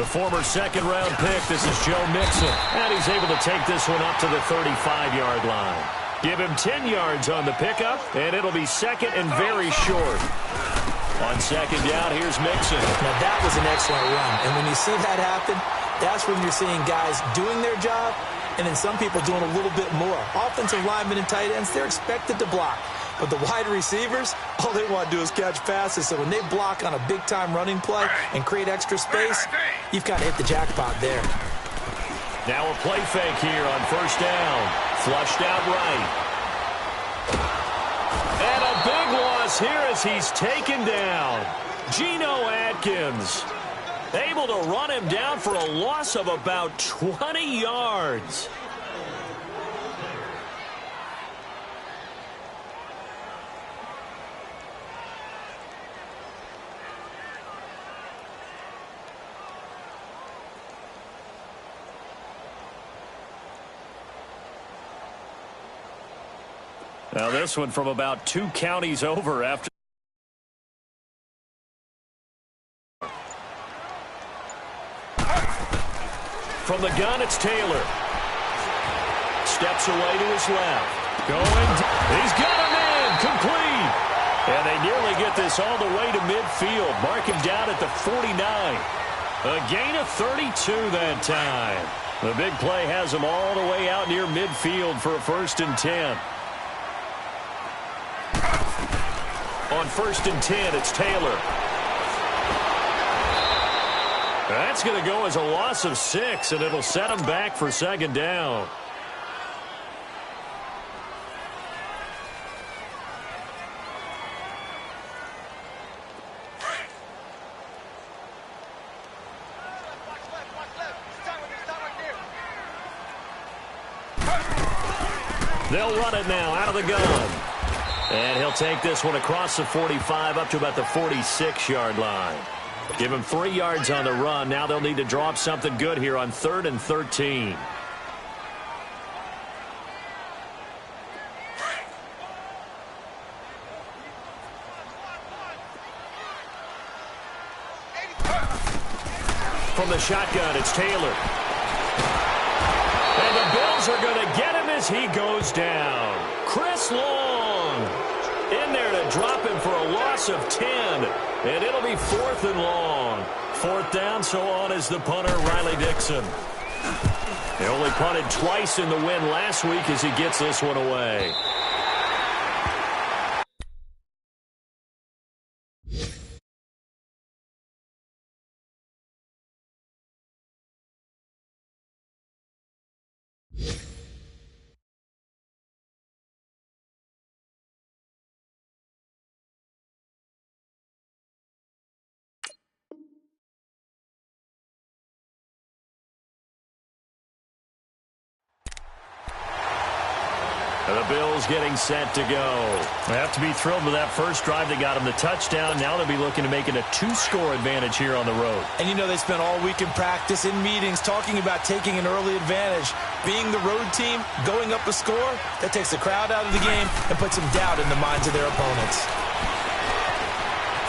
The former second-round pick, this is Joe Mixon. And he's able to take this one up to the 35-yard line. Give him 10 yards on the pickup, and it'll be second and very short. On second down, here's Mixon. Now, that was an excellent run. And when you see that happen, that's when you're seeing guys doing their job and then some people doing a little bit more. Offensive linemen and tight ends, they're expected to block. But the wide receivers, all they want to do is catch passes. So when they block on a big-time running play and create extra space, you've got to hit the jackpot there. Now a play fake here on first down. Flushed out right. And a big loss here as he's taken down. Geno Atkins able to run him down for a loss of about 20 yards. Now this one from about 2 counties over after. From the gun, it's Taylor. Steps away to his left. He's got a man complete. And they nearly get this all the way to midfield. Mark him down at the 49. A gain of 32 that time. The big play has him all the way out near midfield for a 1st and 10. On 1st and 10, it's Taylor. That's going to go as a loss of 6, and it'll set him back for 2nd down. They'll run it now out of the gun. And he'll take this one across the 45 up to about the 46-yard line. Give him 3 yards on the run. Now they'll need to draw up something good here on 3rd and 13. From the shotgun, it's Taylor. And the Bills are going to get him as he goes down. Chris Long in there to drop him for a loss of 10. And it'll be 4th and long. 4th down, so on is the punter, Riley Dixon. He only punted twice in the win last week as he gets this one away. The Bills getting set to go. They have to be thrilled with that first drive that got them the touchdown. Now they'll be looking to make it a 2-score advantage here on the road. And you know they spent all week in practice, in meetings, talking about taking an early advantage. Being the road team, going up a score, that takes the crowd out of the game and puts some doubt in the minds of their opponents.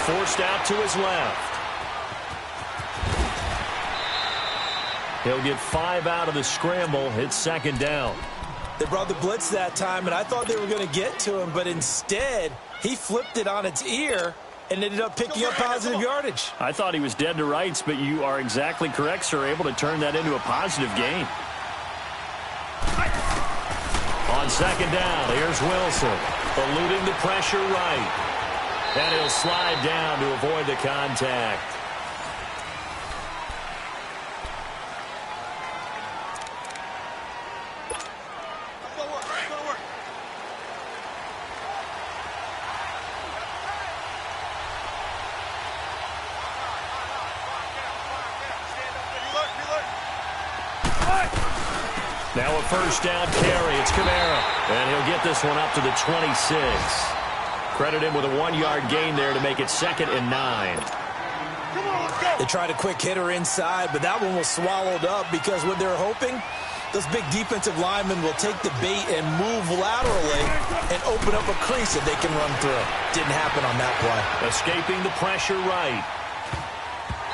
Forced out to his left. He'll get 5 out of the scramble. It's 2nd down. They brought the blitz that time, and I thought they were going to get to him, but instead, he flipped it on its ear and ended up picking up positive yardage. I thought he was dead to rights, but you are exactly correct, sir, able to turn that into a positive gain. On 2nd down, here's Wilson, eluding the pressure right. And he'll slide down to avoid the contact. Now a first down carry. It's Kamara. And he'll get this one up to the 26. Credit him with a 1-yard gain there to make it 2nd and 9. They tried a quick hitter inside, but that one was swallowed up because what they're hoping, those big defensive linemen will take the bait and move laterally and open up a crease that they can run through. Didn't happen on that play. Escaping the pressure right.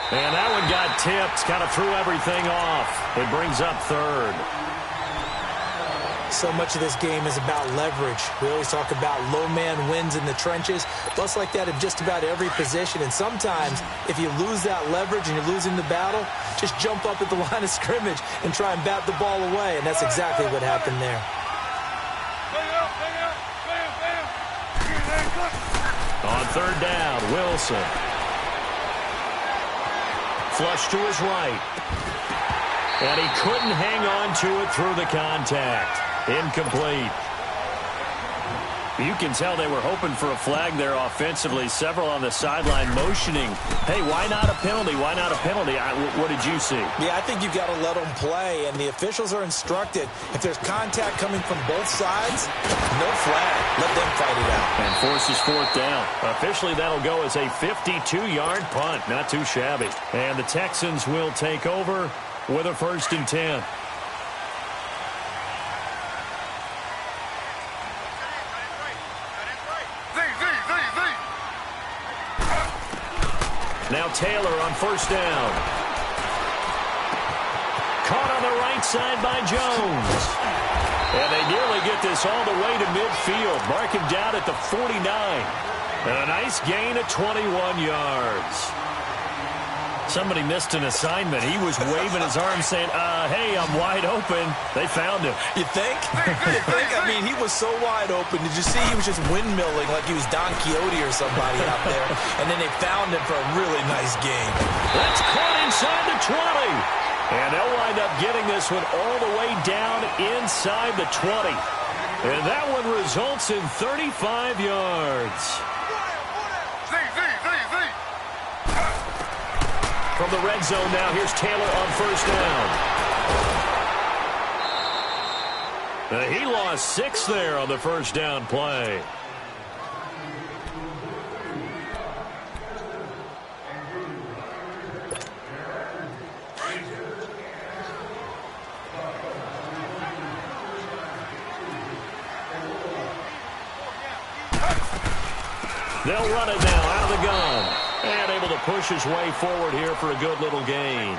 And that one got tipped, kind of threw everything off. It brings up 3rd. So much of this game is about leverage. We always talk about low man wins in the trenches. Plus like that in just about every position. And sometimes if you lose that leverage and you're losing the battle, just jump up at the line of scrimmage and try and bat the ball away. And that's exactly what happened there. On 3rd down, Wilson. Flush to his right. And he couldn't hang on to it through the contact. Incomplete. You can tell they were hoping for a flag there offensively. Several on the sideline motioning, hey, why not a penalty? Why not a penalty? What did you see? Yeah, I think you've got to let them play, and the officials are instructed. If there's contact coming from both sides, no flag. Let them fight it out. And forces 4th down. Officially, that'll go as a 52-yard punt. Not too shabby. And the Texans will take over with a 1st and 10. Now Taylor on 1st down. Caught on the right side by Jones. And they nearly get this all the way to midfield. Mark him down at the 49. And a nice gain of 21 yards. Somebody missed an assignment. He was waving his arm saying, hey, I'm wide open. They found him. You think? You think? I mean, he was so wide open. Did you see he was just windmilling like he was Don Quixote or somebody out there? And then they found him for a really nice game. That's caught inside the 20. And they'll wind up getting this one all the way down inside the 20. And that one results in 35 yards. From the red zone now, here's Taylor on 1st down. He lost 6 there on the 1st down play. They'll run it now out of the gun. And able to push his way forward here for a good little gain.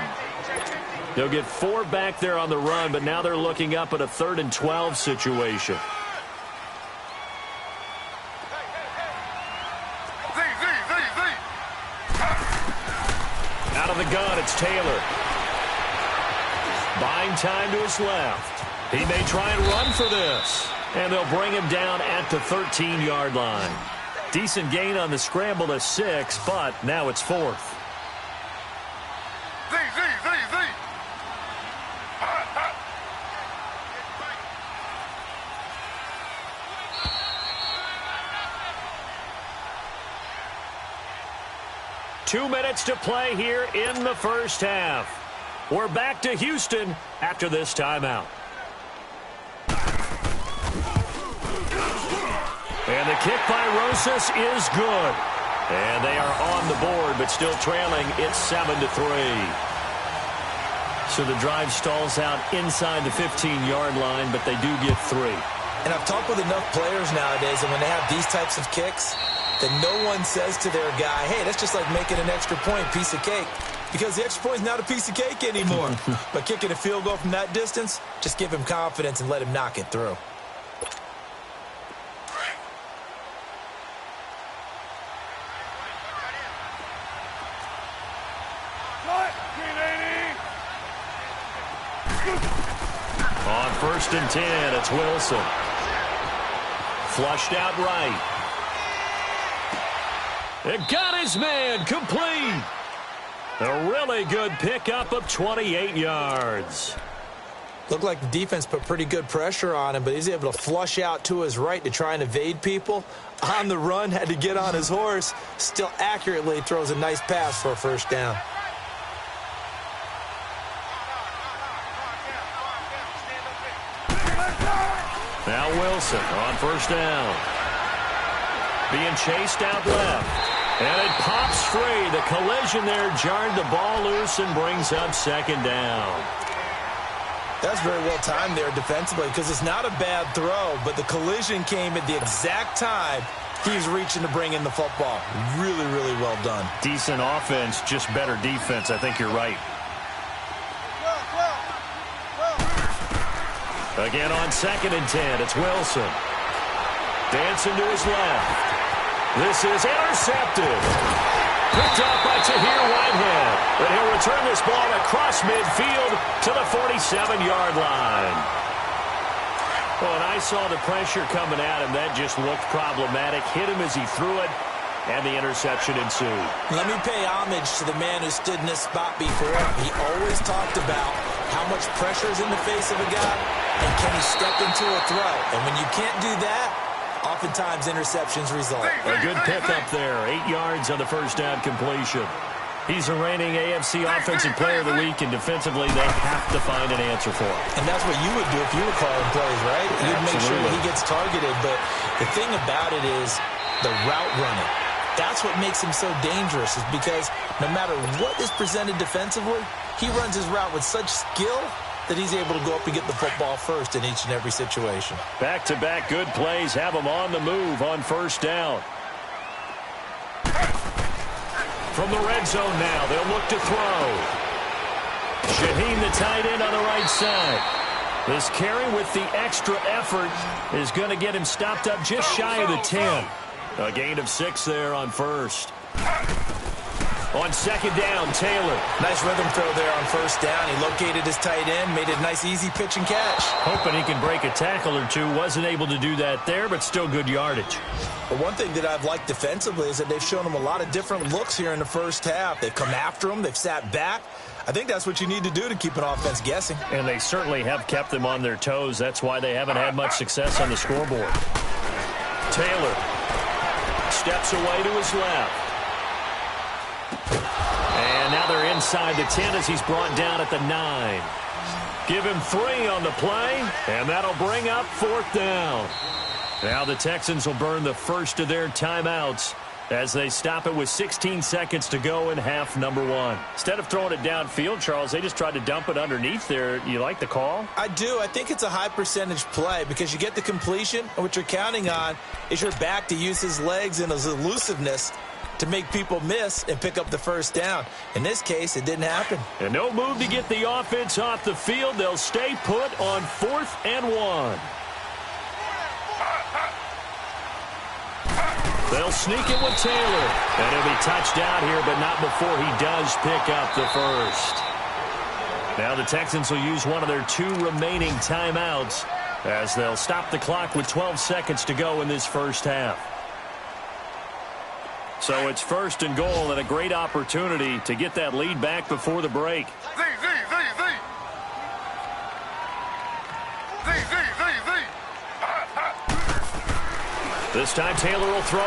They'll get 4 back there on the run, but now they're looking up at a 3rd and 12 situation. Out of the gun, it's Taylor. Buying time to his left. He may try and run for this. And they'll bring him down at the 13-yard line. Decent gain on the scramble to 6, but now it's 4th. Two minutes to play here in the first half. We're back to Houston after this timeout. And the kick by Rosas is good. And they are on the board, but still trailing. It's 7-3. So the drive stalls out inside the 15-yard line, but they do get 3. And I've talked with enough players nowadays, and when they have these types of kicks, that no one says to their guy, hey, that's just like making an extra point, piece of cake. Because the extra point is not a piece of cake anymore. But kicking a field goal from that distance, just give him confidence and let him knock it through. On 1st and 10, it's Wilson. Flushed out right. It got his man complete. A really good pickup of 28 yards. Looked like the defense put pretty good pressure on him, but he's able to flush out to his right to try and evade people. On the run, had to get on his horse. Still accurately throws a nice pass for a 1st down. Now Wilson on first down. Being chased out left. And it pops free. The collision there jarred the ball loose and brings up second down. That's very well timed there defensively because it's not a bad throw, but the collision came at the exact time he's reaching to bring in the football. Really, really well done. Decent offense, just better defense. I think you're right. Again on 2nd and 10, it's Wilson. Dancing to his left. This is intercepted. Picked up by Tahir Whitehead. But he'll return this ball across midfield to the 47-yard line. Well, and I saw the pressure coming at him. That just looked problematic. Hit him as he threw it, and the interception ensued. Let me pay homage to the man who stood in this spot before. He always talked about how much pressure is in the face of a guy, and can he step into a throw. And when you can't do that, oftentimes interceptions result. A good pickup there. 8 yards on the first down completion. He's the reigning AFC Offensive Player of the Week, and defensively they have to find an answer for him. And that's what you would do if you were calling plays, right? You'd make sure that he gets targeted. But the thing about it is the route running. That's what makes him so dangerous, is because no matter what is presented defensively, he runs his route with such skill that he's able to go up and get the football first in each and every situation. Back-to-back good plays have him on the move on first down. From the red zone now, they'll look to throw. Shaheen, the tight end, on the right side. This carry with the extra effort is going to get him stopped up just shy of the 10. A gain of 6 there on first. On second down, Taylor. Nice rhythm throw there on first down. He located his tight end, made a nice easy pitch and catch. Hoping he can break a tackle or two. Wasn't able to do that there, but still good yardage. But one thing that I've liked defensively is that they've shown him a lot of different looks here in the first half. They've come after him. They've sat back. I think that's what you need to do to keep an offense guessing. And they certainly have kept them on their toes. That's why they haven't had much success on the scoreboard. Taylor steps away to his left. And now they're inside the 10 as he's brought down at the 9. Give him 3 on the play, and that'll bring up 4th down. Now the Texans will burn the first of their timeouts as they stop it with 16 seconds to go in half number 1. Instead of throwing it downfield, Charles, they just tried to dump it underneath there. You like the call? I do. I think it's a high percentage play because you get the completion, and what you're counting on is your back to use his legs and his elusiveness to make people miss and pick up the first down. In this case, it didn't happen. And no move to get the offense off the field. They'll stay put on 4th and 1. They'll sneak it with Taylor. And he'll be touched out here, but not before he does pick up the first. Now the Texans will use one of their 2 remaining timeouts as they'll stop the clock with 12 seconds to go in this first half. So it's 1st and goal and a great opportunity to get that lead back before the break. This time Taylor will throw.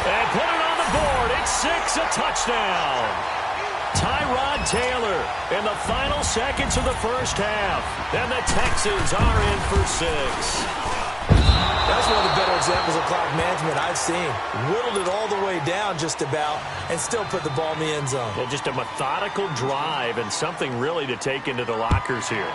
And put it on the board. It's 6, a touchdown. Tyrod Taylor in the final seconds of the first half. And the Texans are in for 6. That's one of the better examples of clock management I've seen. Whittled it all the way down just about and still put the ball in the end zone. Well, just a methodical drive and something really to take into the lockers here.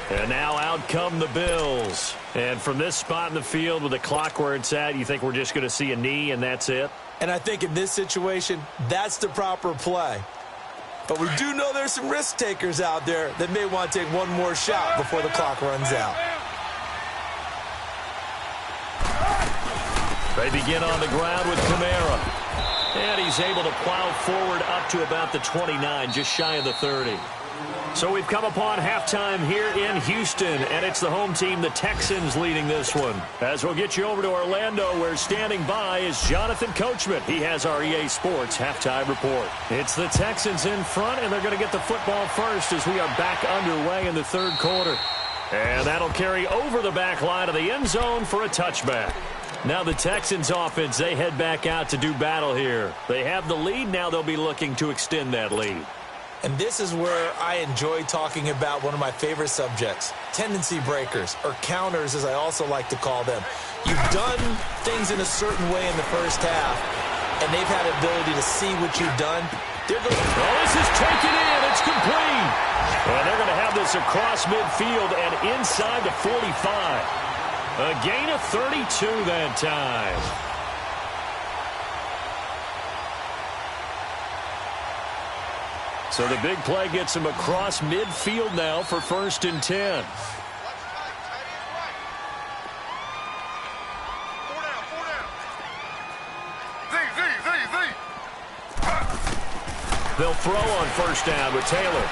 And now out come the Bills. And from this spot in the field with the clock where it's at, you think we're just going to see a knee and that's it? And I think in this situation, that's the proper play. But we do know there's some risk takers out there that may want to take one more shot before the clock runs out. They begin on the ground with Kamara. And he's able to plow forward up to about the 29, just shy of the 30. So we've come upon halftime here in Houston, and it's the home team, the Texans, leading this one. As we'll get you over to Orlando, where standing by is Jonathan Coachman. He has our EA Sports halftime report. It's the Texans in front, and they're going to get the football first as we are back underway in the 3rd quarter. And that'll carry over the back line of the end zone for a touchback. Now the Texans offense, they head back out to do battle here. They have the lead. Now they'll be looking to extend that lead. And this is where I enjoy talking about one of my favorite subjects, tendency breakers, or counters as I also like to call them. You've done things in a certain way in the first half, and they've had the ability to see what you've done. They're going to... Oh, this is taken in. It's complete. And they're going to have this across midfield and inside the 45. A gain of 32 that time. So the big play gets him across midfield now for 1st and 10. They'll throw on 1st down with Taylor.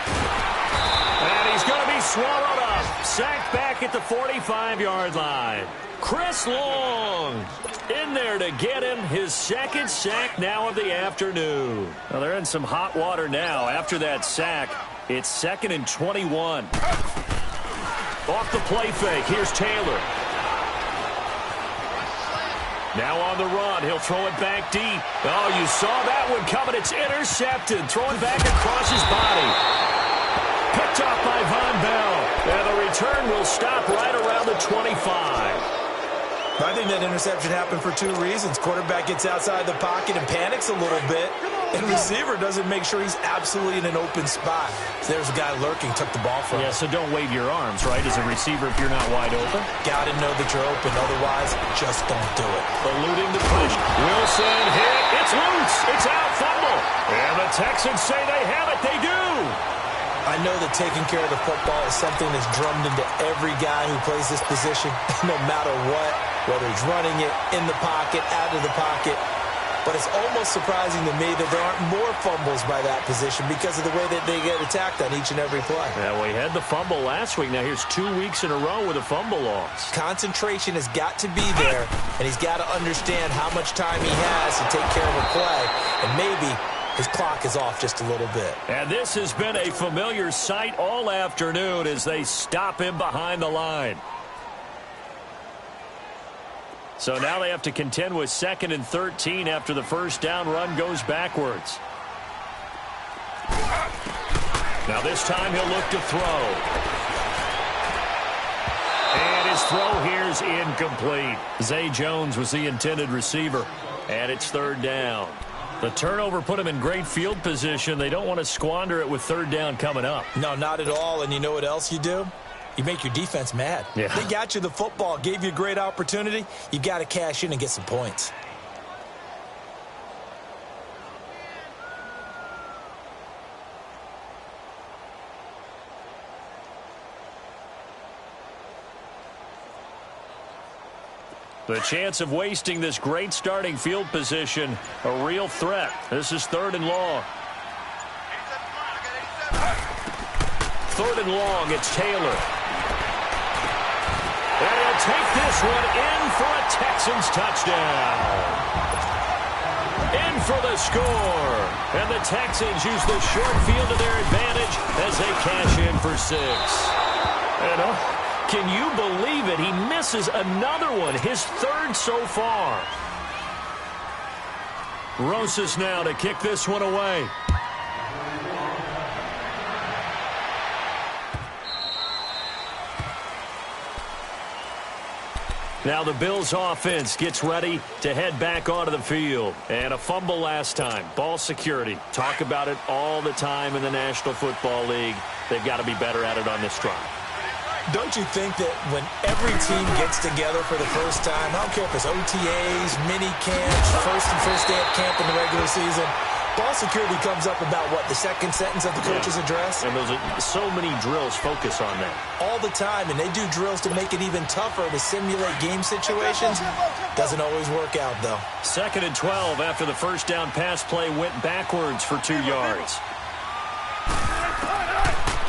And he's going to be swallowed up. Sacked back at the 45-yard line. Chris Long in there to get him his 2nd sack now of the afternoon. Well, they're in some hot water now. After that sack, it's 2nd and 21. Off the play fake, here's Taylor. Now on the run, he'll throw it back deep. Oh, you saw that one coming. It's intercepted. Thrown back across his body. Picked off by Von Bell. And the return will stop right around the 25. I think that interception happened for 2 reasons. Quarterback gets outside the pocket and panics a little bit, and receiver doesn't make sure he's absolutely in an open spot. So there's a guy lurking, took the ball from him. Yeah, so don't wave your arms, right, as a receiver if you're not wide open. Got to know that you're open. Otherwise, just don't do it. Eluding the push. Wilson hit. It's loose. It's out. Fumble. And the Texans say they have it. They do. I know that taking care of the football is something that's drummed into every guy who plays this position, no matter what, whether he's running it, in the pocket, out of the pocket. But it's almost surprising to me that there aren't more fumbles by that position because of the way that they get attacked on each and every play. Yeah, we had the fumble last week. Now here's 2 weeks in a row with a fumble loss. Concentration has got to be there, and he's got to understand how much time he has to take care of a play, and maybe his clock is off just a little bit. And this has been a familiar sight all afternoon as they stop him behind the line. So now they have to contend with 2nd and 13 after the 1st down run goes backwards. Now this time he'll look to throw. And his throw here is incomplete. Zay Jones was the intended receiver. And it's 3rd down. The turnover put him in great field position. They don't want to squander it with 3rd down coming up. No, not at all. And you know what else you do? You make your defense mad. Yeah. They got you the football, gave you a great opportunity. You got to cash in and get some points. The chance of wasting this great starting field position, a real threat. This is 3rd and long. 3rd and long, it's Taylor. And he'll take this one in for a Texans touchdown. In for the score. And the Texans use the short field to their advantage as they cash in for 6. And can you believe it? He misses another one, his 3rd so far. Rosas now to kick this one away. Now the Bills offense gets ready to head back onto the field. And a fumble last time. Ball security. Talk about it all the time in the National Football League. They've got to be better at it on this drive. Don't you think that when every team gets together for the first time, I don't care if it's OTAs, mini camps, first day of camp in the regular season, ball security comes up about, what, the 2nd sentence of the coach's address? And those are, so many drills focus on that. All the time, and they do drills to make it even tougher to simulate game situations. Doesn't always work out, though. 2nd and 12 after the 1st down pass play went backwards for 2 yards.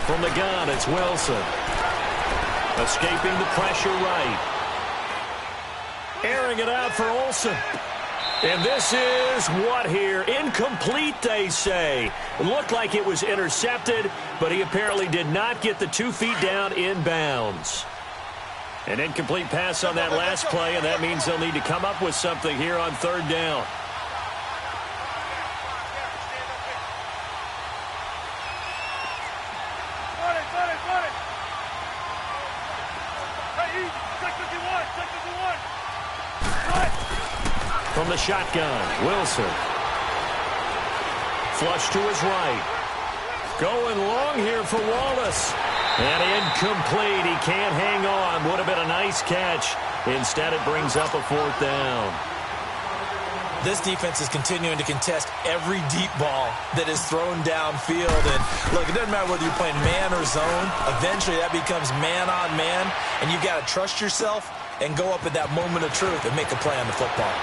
From the gun, it's Wilson. Escaping the pressure right. Airing it out for Olsen. And this is what here? Incomplete, they say. It looked like it was intercepted, but he apparently did not get the 2 feet down in bounds. An incomplete pass on that last play, and that means they'll need to come up with something here on third down. From the shotgun, Wilson. Flush to his right. Going long here for Wallace. And incomplete. He can't hang on. Would have been a nice catch. Instead, it brings up a fourth down. This defense is continuing to contest every deep ball that is thrown downfield. And, look, it doesn't matter whether you're playing man or zone. Eventually, that becomes man on man. And you've got to trust yourself and go up at that moment of truth and make a play on the football.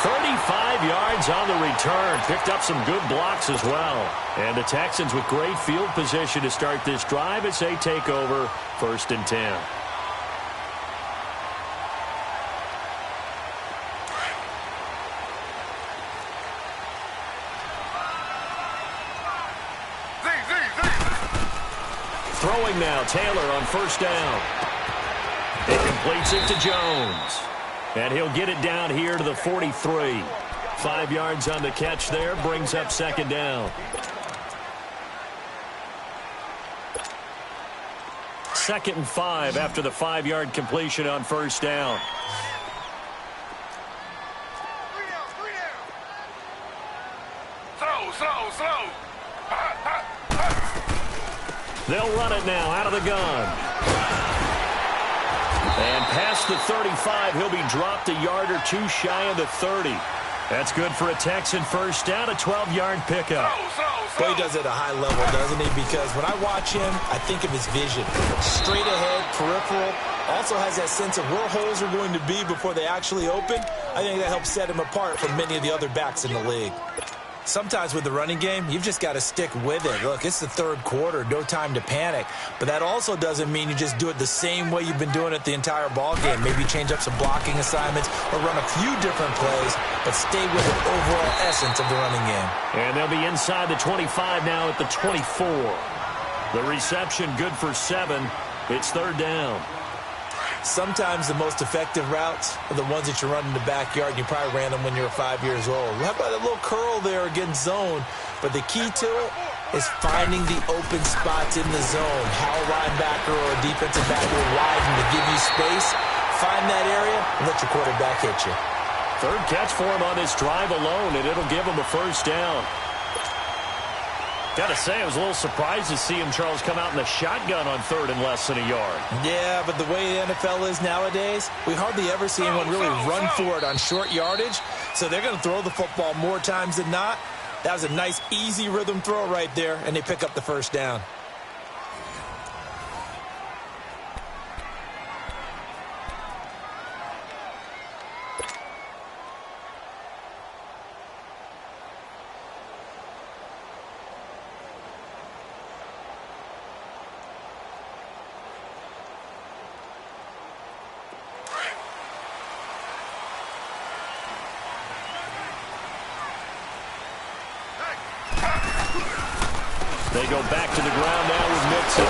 35 yards on the return. Picked up some good blocks as well. And the Texans with great field position to start this drive as they take over 1st and 10. Throwing now, Taylor on 1st down. He completes it to Jones. And he'll get it down here to the 43. 5 yards on the catch there, brings up 2nd down. 2nd and 5 after the 5-yard completion on 1st down. Throw. They'll run it now out of the gun. And past the 35, he'll be dropped a yard or two shy of the 30. That's good for a Texan 1st down, a 12-yard pickup. Well, he does it at a high level, doesn't he? Because when I watch him, I think of his vision. Straight ahead, peripheral. Also has that sense of where holes are going to be before they actually open. I think that helps set him apart from many of the other backs in the league. Sometimes with the running game, you've just got to stick with it. Look, it's the 3rd quarter, no time to panic. But that also doesn't mean you just do it the same way you've been doing it the entire ball game. Maybe change up some blocking assignments or run a few different plays, but stay with the overall essence of the running game. And they'll be inside the 25 now at the 24. The reception good for 7. It's 3rd down. Sometimes the most effective routes are the ones that you run in the backyard. You probably ran them when you were 5 years old. How about a little curl there against zone? But the key to it is finding the open spots in the zone. How a linebacker or a defensive back will widen to give you space. Find that area and let your quarterback hit you. 3rd catch for him on this drive alone, and it'll give him a 1st down. Got to say, I was a little surprised to see him, Charles, come out in the shotgun on 3rd and less than a yard. Yeah, but the way the NFL is nowadays, we hardly ever see anyone really run for it on short yardage. So they're going to throw the football more times than not. That was a nice, easy rhythm throw right there, and they pick up the 1st down. They go back to the ground now with Mixon.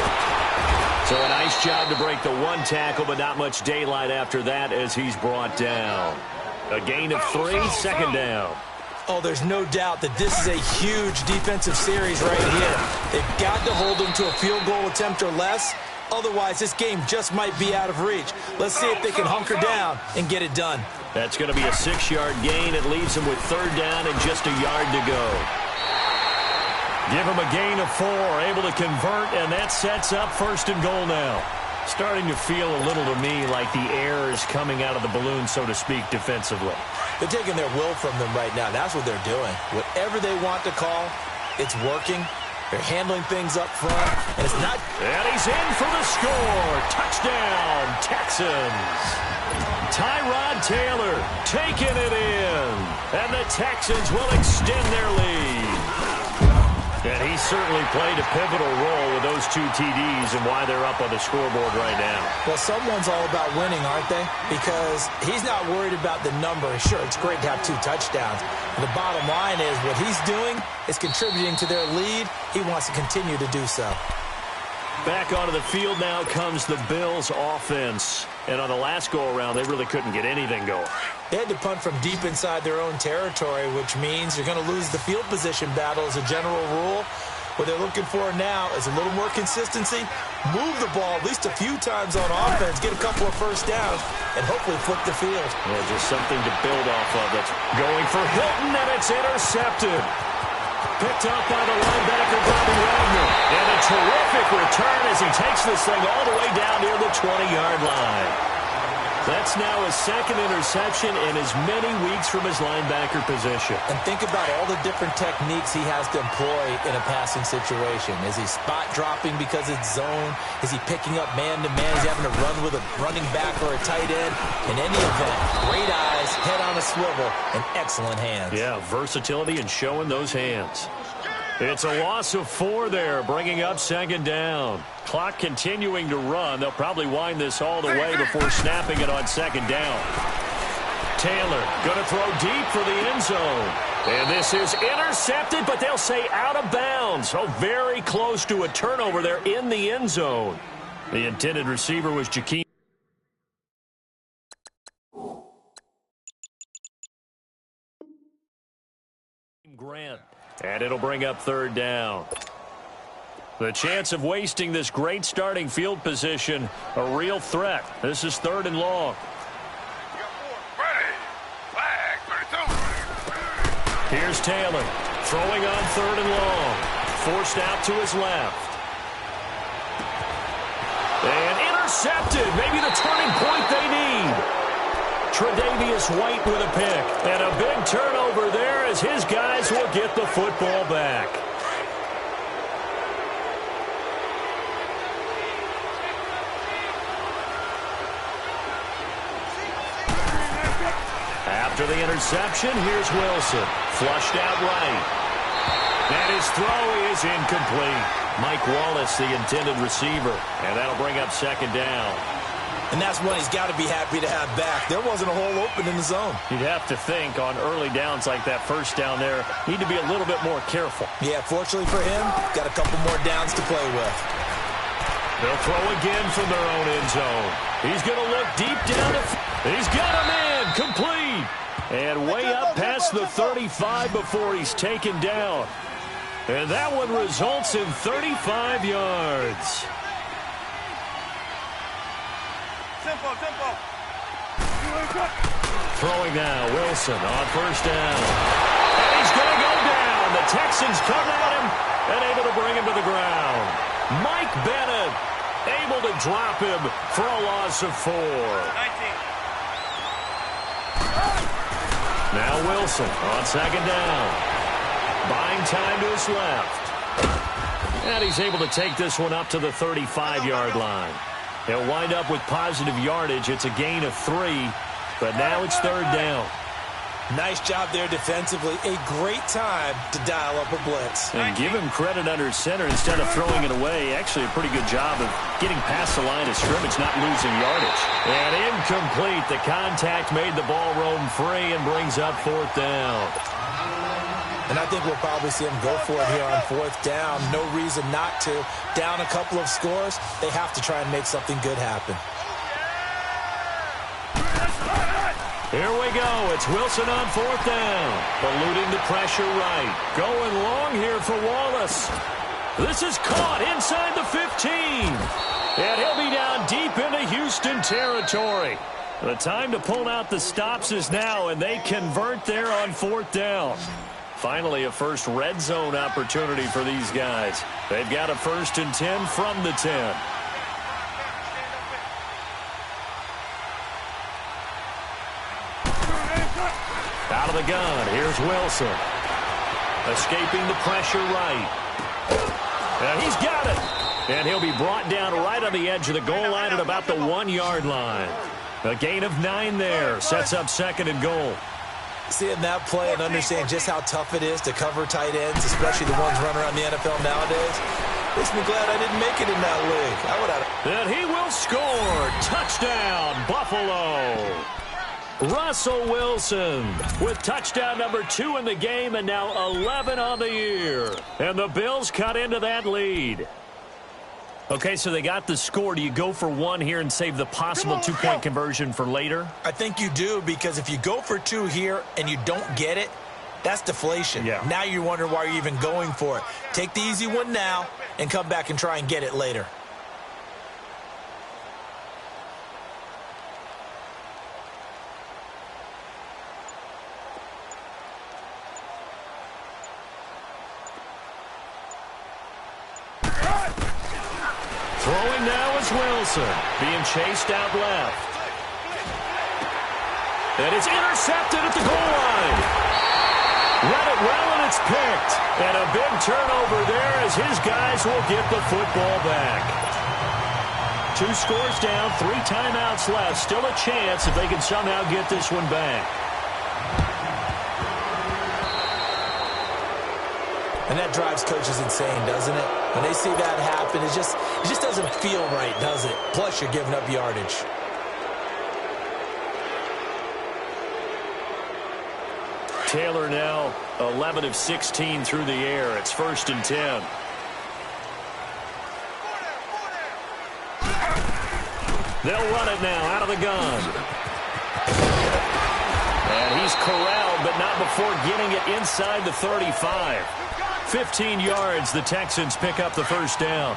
So a nice job to break the 1 tackle, but not much daylight after that as he's brought down. A gain of 3, 2nd down. Oh, there's no doubt that this is a huge defensive series right here. They've got to hold them to a field goal attempt or less. Otherwise, this game just might be out of reach. Let's see if they can hunker down and get it done. That's going to be a 6-yard gain. It leaves them with 3rd down and just a yard to go. Give him a gain of 4, able to convert, and that sets up 1st and goal now. Starting to feel a little to me like the air is coming out of the balloon, so to speak, defensively. They're taking their will from them right now. That's what they're doing. Whatever they want to call, it's working. They're handling things up front, and it's not. And he's in for the score. Touchdown, Texans. Tyrod Taylor taking it in, and the Texans will extend their lead. And he certainly played a pivotal role with those 2 TDs and why they're up on the scoreboard right now. Well, someone's all about winning, aren't they? Because he's not worried about the number. Sure, it's great to have 2 touchdowns. But the bottom line is what he's doing is contributing to their lead. He wants to continue to do so. Back onto the field now comes the Bills offense. And on the last go-around, they really couldn't get anything going. They had to punt from deep inside their own territory, which means you're going to lose the field position battle as a general rule. What they're looking for now is a little more consistency, move the ball at least a few times on offense, get a couple of first downs, and hopefully flip the field. Yeah, just something to build off of. That's going for Hilton, and it's intercepted. Picked up by the linebacker, Bobby Wagner. And a terrific return as he takes this thing all the way down near the 20-yard line. That's now his second interception in as many weeks from his linebacker position. And think about all the different techniques he has to employ in a passing situation. Is he spot dropping because it's zone? Is he picking up man-to-man? Is he having to run with a running back or a tight end? In any event, great eyes, head on a swivel, and excellent hands. Yeah, versatility and showing those hands. It's a loss of 4 there, bringing up second down. Clock continuing to run. They'll probably wind this all the way before snapping it on second down. Taylor going to throw deep for the end zone. And this is intercepted, but they'll say out of bounds. So very close to a turnover there in the end zone. The intended receiver was Jakeem Grant. And it'll bring up third down. The chance of wasting this great starting field position, a real threat. This is third and long. Here's Taylor throwing on third and long. Forced out to his left. And intercepted. Maybe the turning point they need. Tre'Davious White with a pick. And a big turnover there as his guys will get the football back. After the interception, here's Wilson. Flushed out right. And his throw is incomplete. Mike Wallace, the intended receiver. And that'll bring up second down. And that's one he's got to be happy to have back. There wasn't a hole open in the zone. You'd have to think on early downs like that first down there, need to be a little bit more careful. Yeah, fortunately for him, got a couple more downs to play with. They'll throw again from their own end zone. He's going to look deep down. He's got him in. Complete. And way up past the 35 before he's taken down. And that one results in 35 yards. Throwing now, Wilson on first down. And he's going to go down. The Texans come at him and able to bring him to the ground. Mike Bennett able to drop him for a loss of 4. 19. Now Wilson on second down. Buying time to his left. And he's able to take this one up to the 35-yard line. He'll wind up with positive yardage. It's a gain of 3, but now it's third down. Nice job there defensively. A great time to dial up a blitz. And give him credit under center instead of throwing it away. Actually a pretty good job of getting past the line of scrimmage, not losing yardage. And incomplete. The contact made the ball roam free and brings up fourth down. And I think we'll probably see him go for it here on fourth down. No reason not to. Down a couple of scores, they have to try and make something good happen. Here we go. It's Wilson on fourth down. Eluding the pressure right. Going long here for Wallace. This is caught inside the 15. And he'll be down deep into Houston territory. The time to pull out the stops is now, and they convert there on fourth down. Finally, a first red zone opportunity for these guys. They've got a 1st and 10 from the 10. Out of the gun, here's Wilson. Escaping the pressure right. And he's got it. And he'll be brought down right on the edge of the goal line at about the 1-yard line. A gain of 9 there. Sets up second and goal. Seeing that play and understand just how tough it is to cover tight ends, especially the ones running around the NFL nowadays, makes me glad I didn't make it in that league. I would have. And he will score. Touchdown, Buffalo. Russell Wilson with touchdown number 2 in the game and now 11 on the year. And the Bills cut into that lead. Okay, so they got the score. Do you go for one here and save the possible two-point conversion for later? I think you do, because if you go for two here and you don't get it, that's deflation. Yeah. Now you're wondering why you're even going for it. Take the easy one now and come back and try and get it later. Throwing now is Wilson, being chased out left. And it's intercepted at the goal line. Read it well, and it's picked. And a big turnover there as his guys will get the football back. 2 scores down, 3 timeouts left. Still a chance if they can somehow get this one back. And that drives coaches insane, doesn't it? When they see that happen, it just doesn't feel right, does it? Plus, you're giving up yardage. Taylor now 11 of 16 through the air. It's 1st and 10. They'll run it now out of the gun. And he's corralled, but not before getting it inside the 35. 15 yards, the Texans pick up the first down.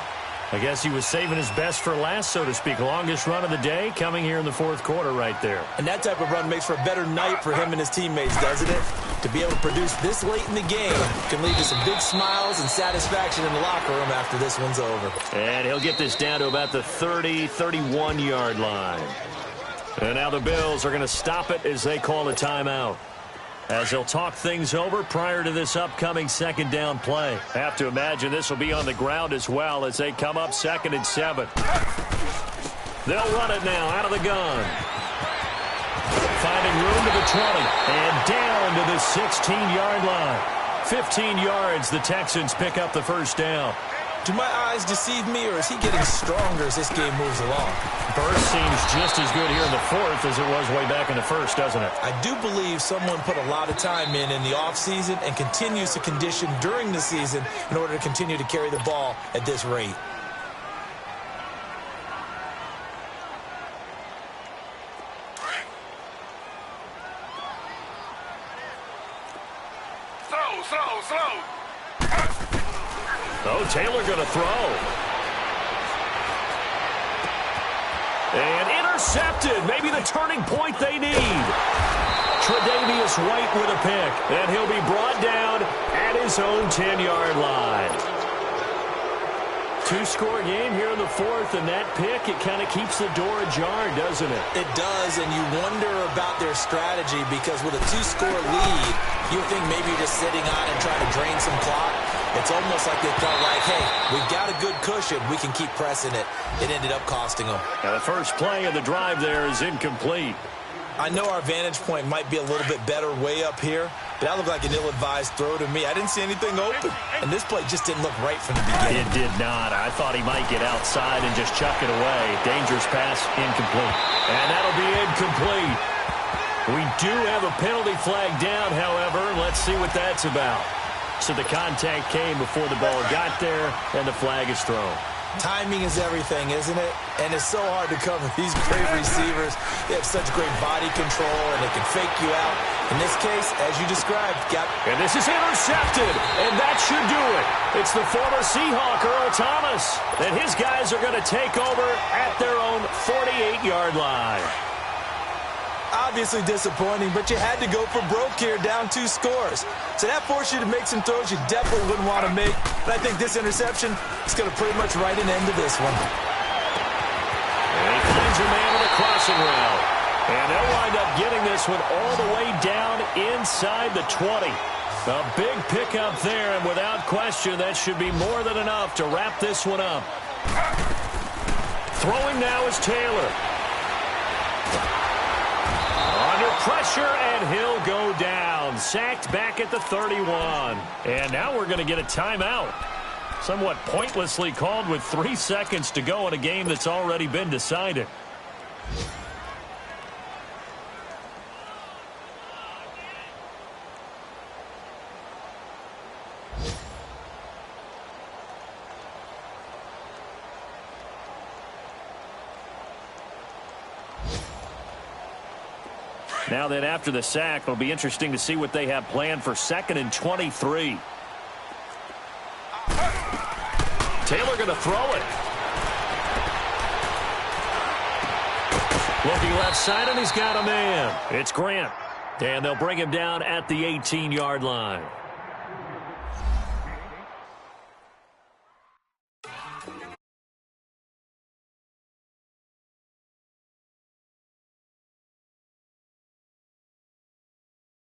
I guess he was saving his best for last, so to speak. Longest run of the day coming here in the 4th quarter right there. And that type of run makes for a better night for him and his teammates, doesn't it? To be able to produce this late in the game can lead to some big smiles and satisfaction in the locker room after this one's over. And he'll get this down to about the 30, 31-yard line. And now the Bills are going to stop it as they call a timeout, as they'll talk things over prior to this upcoming 2nd down play. Have to imagine this will be on the ground as well as they come up 2nd and 7. They'll run it now out of the gun. Finding room to the 20 and down to the 16-yard line. 15 yards, the Texans pick up the first down. Do my eyes deceive me, or is he getting stronger as this game moves along? Burst seems just as good here in the 4th as it was way back in the 1st, doesn't it? I do believe someone put a lot of time in the offseason and continues to condition during the season in order to continue to carry the ball at this rate. Throw. Oh, Taylor going to throw. And intercepted. Maybe the turning point they need. Tre'Davious White with a pick. And he'll be brought down at his own 10-yard line. 2-score game here in the 4th, and that pick, it kind of keeps the door ajar, doesn't it? It does, and you wonder about their strategy, because with a 2-score lead, you think maybe you're just sitting on and trying to drain some clock. It's almost like they felt like, hey, we've got a good cushion. We can keep pressing it. It ended up costing them. Now the first play of the drive there is incomplete. I know our vantage point might be a little bit better way up here, but that looked like an ill-advised throw to me. I didn't see anything open, and this play just didn't look right from the beginning. It did not. I thought he might get outside and just chuck it away. Dangerous pass, incomplete. And that'll be incomplete. We do have a penalty flag down, however. Let's see what that's about. So the contact came before the ball got there, and the flag is thrown. Timing is everything, isn't it? And it's so hard to cover these great receivers. They have such great body control, and they can fake you out. In this case, as you described, and this is intercepted, and that should do it. It's the former Seahawk, Earl Thomas, and his guys are going to take over at their own 48-yard line. Obviously disappointing, but you had to go for broke here, down 2 scores. So that forced you to make some throws you definitely wouldn't want to make. But I think this interception is going to pretty much write an end to this one. And he finds a man with a crossing route. And they'll wind up getting this one all the way down inside the 20. A big pickup there, and without question, that should be more than enough to wrap this one up. Throwing now is Taylor. Under pressure, and he'll go down. Sacked back at the 31. And now we're going to get a timeout. Somewhat pointlessly called with 3 seconds to go in a game that's already been decided. Now then, after the sack, it'll be interesting to see what they have planned for 2nd and 23. Taylor going to throw it. Looking left side, and he's got a man. It's Grant. And they'll bring him down at the 18-yard line.